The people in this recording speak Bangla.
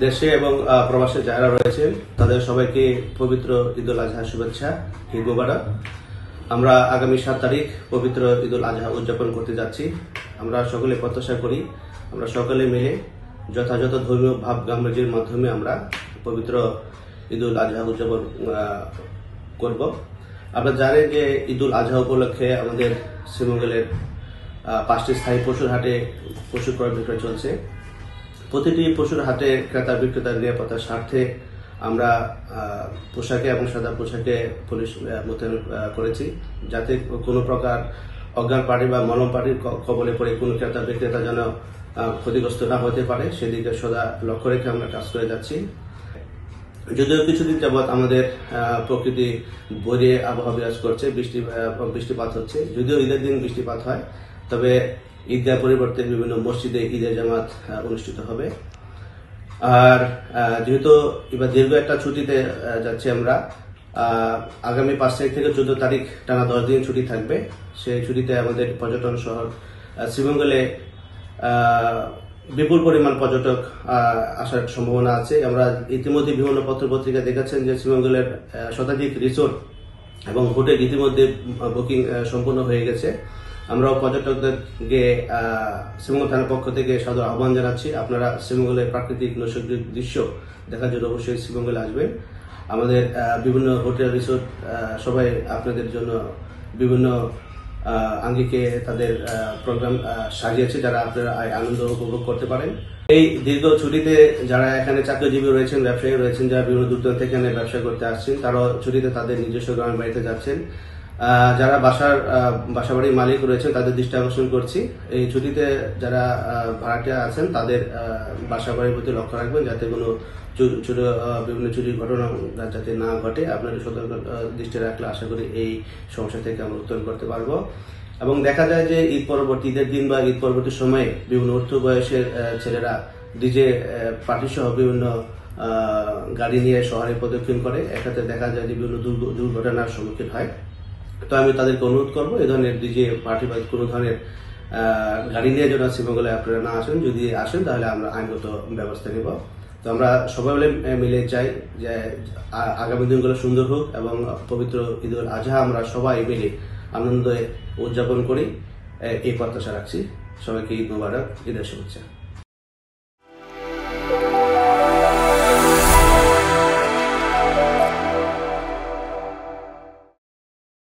দেশে এবং প্রবাসে যারা রয়েছেন তাদের সবাইকে পবিত্র ঈদ উল আজহা শুভেচ্ছা, ঈদ মোবারক। আমরা আগামী 7 তারিখ পবিত্র ঈদ উল আজহা উদযাপন করতে যাচ্ছি। আমরা সকলে প্রত্যাশা করি আমরা সকলে মিলে যথাযথ ধর্মীয় ভাব গাম্ভীর্যের মাধ্যমে আমরা পবিত্র ঈদ উল আজহা উদযাপন করব। আপনারা জানেন যে ঈদ উল আজহা উপলক্ষে আমাদের শ্রীমঙ্গলের 5টি স্থায়ী পশুর হাটে পশু ক্রয় বিক্রয় চলছে। প্রতিটি পশুর হাটে ক্রেতা বিক্রেতার নিরাপত্তার স্বার্থে আমরা পোশাকে এবং সাদা পোশাকে পুলিশ মোতায়েন করেছি, যাতে কোনো প্রকার অজ্ঞান পার্টি বা মলম পার্টির কবলে পড়ে কোনো ক্রেতা বিক্রেতা যেন ক্ষতিগ্রস্ত না হতে পারে সেদিকে সদা লক্ষ্য রেখে আমরা কাজ করে যাচ্ছি। যদিও কিছুদিন যাবৎ আমাদের প্রকৃতি বইয়ে আবহাওয়া বিরাজ করছে, বৃষ্টিপাত হচ্ছে। যদিও ঈদের দিন বৃষ্টিপাত হয়, তবে ঈদগাহ পরিবর্তে বিভিন্ন মসজিদে ঈদের জামাত অনুষ্ঠিত হবে। আর যেহেতু এবার দীর্ঘ একটা ছুটিতে যাচ্ছি আমরা, আগামী 5 তারিখ থেকে 14 তারিখ টানা 10 দিন ছুটি থাকবে। সেই ছুটিতে আমাদের পর্যটন শহর শ্রীমঙ্গলে বিপুল পরিমাণ পর্যটক আসার সম্ভাবনা আছে। আমরা ইতিমধ্যে বিভিন্ন পত্রপত্রিকা দেখেছেন যে শ্রীমঙ্গলের শতাধিক রিসোর্ট এবং হোটেল ইতিমধ্যে বুকিং সম্পূর্ণ হয়ে গেছে। আমরাও পর্যটকদেরকে শ্রীমঙ্গল থানার পক্ষ থেকে সাদর আহ্বান জানাচ্ছি, আপনারা শ্রীমঙ্গলের প্রাকৃতিক নৈসর্গিক দৃশ্য দেখার জন্য অবশ্যই শ্রীমঙ্গলে আসবেন। আমাদের বিভিন্ন হোটেল রিসোর্ট সবাই আপনাদের জন্য বিভিন্ন আঙ্গিকে তাদের প্রোগ্রাম সাজিয়েছে, যারা আপনারা আনন্দ উপভোগ করতে পারেন। এই দীর্ঘ ছুটিতে যারা এখানে চাকরিজীবী রয়েছেন, ব্যবসায়ী রয়েছেন, যারা বিভিন্ন দূর দূরান্ত থেকে এখানে ব্যবসা করতে আসছেন, তারাও ছুটিতে তাদের নিজস্ব গ্রামের বাড়িতে যাচ্ছেন। যারা বাসাবাড়ির মালিক রয়েছেন তাদের দৃষ্টি আকর্ষণ করছি, এই ছুটিতে যারা ভাড়াটিয়া আছেন তাদের বাসাবাড়ির প্রতি লক্ষ্য রাখবেন, যাতে কোনো বিভিন্ন চুরির ঘটনা যাতে না ঘটে। আপনাদের সতর্ক দৃষ্টি রাখলে আশা করি এই সমস্যা থেকে আমরা উত্তরণ করতে পারবো। এবং দেখা যায় যে ঈদের দিন বা ঈদ পরবর্তী সময়ে বিভিন্ন ঊর্ধ্ব বয়সের ছেলেরা ডিজে পার্টি সহ বিভিন্ন গাড়ি নিয়ে শহরে প্রদক্ষিণ করে, এক্ষেত্রে দেখা যায় যে বিভিন্ন দুর্ঘটনার সম্মুখীন হয়। তো আমি তাদেরকে অনুরোধ করবো এই ধরনের ডিজে পার্টি বা কোনো ধরনের গাড়ি নিয়ে যেন শ্রীমঙ্গলে আপনারা না আসেন। যদি আসেন তাহলে আমরা আইনগত ব্যবস্থা নেব। তো আমরা সবাই মিলে চাই যে আগামী দিনগুলো সুন্দর হোক এবং পবিত্র ঈদ উল আজহা আমরা সবাই মিলে আনন্দে উদযাপন করি, এই প্রত্যাশা রাখছি। সবাইকে ঈদ মোবারক, ঈদের শুভেচ্ছা।